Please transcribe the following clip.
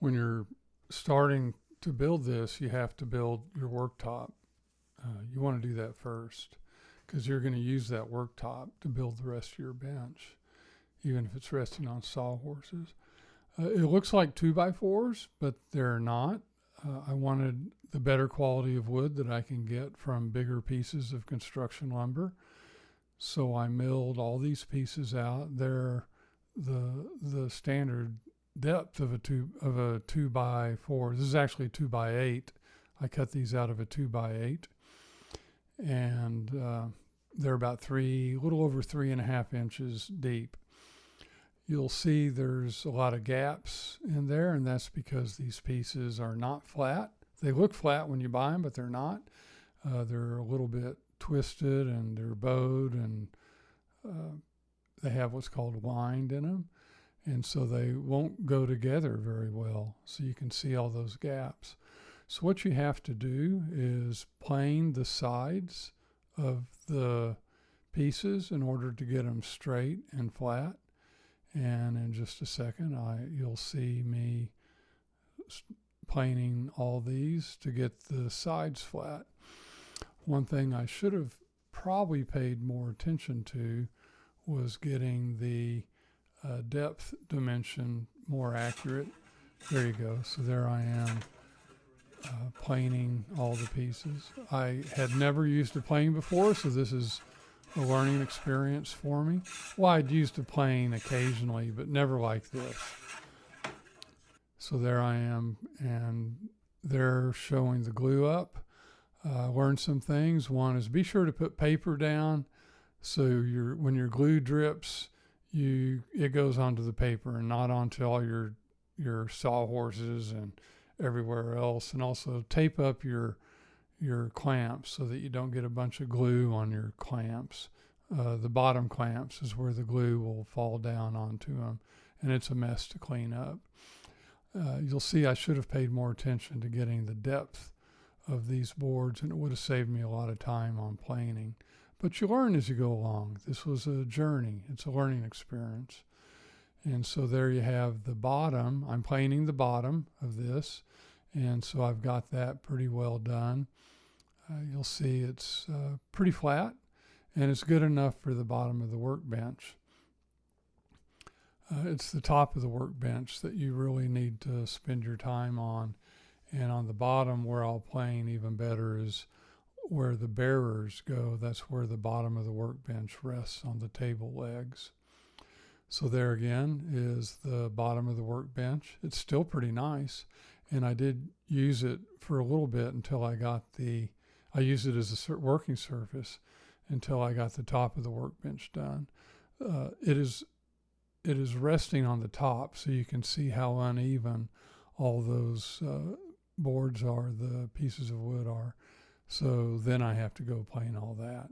when you're starting to build this, you have to build your worktop. You want to do that first because you're going to use that worktop to build the rest of your bench, even if it's resting on sawhorses. It looks like 2x4s, but they're not. I wanted the better quality of wood that I can get from bigger pieces of construction lumber. So I milled all these pieces out. They're the standard depth of a 2x4. This is actually a 2x8. I cut these out of a 2x8, and they're about a little over 3.5 inches deep. You'll see there's a lot of gaps in there, and that's because these pieces are not flat. They look flat when you buy them, but they're not. They're a little bit twisted, and they're bowed, and they have what's called wind in them, and so they won't go together very well. So you can see all those gaps. So what you have to do is plane the sides of the pieces in order to get them straight and flat. And in just a second, you'll see me planing all these to get the sides flat. One thing I should have probably paid more attention to was getting the depth dimension more accurate. There you go. So there I am planing all the pieces. I had never used a plane before, so this is a learning experience for me. Well, I'd used a plane occasionally, but never like this. So there I am, and they're showing the glue up. Learned some things. One is be sure to put paper down, so when your glue drips, it goes onto the paper and not onto all your sawhorses and everywhere else. And also tape up your clamps so that you don't get a bunch of glue on your clamps. The bottom clamps is where the glue will fall down onto them, and it's a mess to clean up. You'll see I should have paid more attention to getting the depth of these boards, and it would have saved me a lot of time on planing. But you learn as you go along. This was a journey. It's a learning experience. And so there you have the bottom. I'm planing the bottom of this, and so I've got that pretty well done. You'll see it's pretty flat, and it's good enough for the bottom of the workbench. It's the top of the workbench that you really need to spend your time on. And on the bottom, where I'll plane even better, is where the bearers go. That's where the bottom of the workbench rests on the table legs. So there again is the bottom of the workbench. It's still pretty nice, and I did use it for a little bit until I used it as a working surface until I got the top of the workbench done. It is resting on the top, so you can see how uneven all those boards are, the pieces of wood are. So then I have to go plane all that.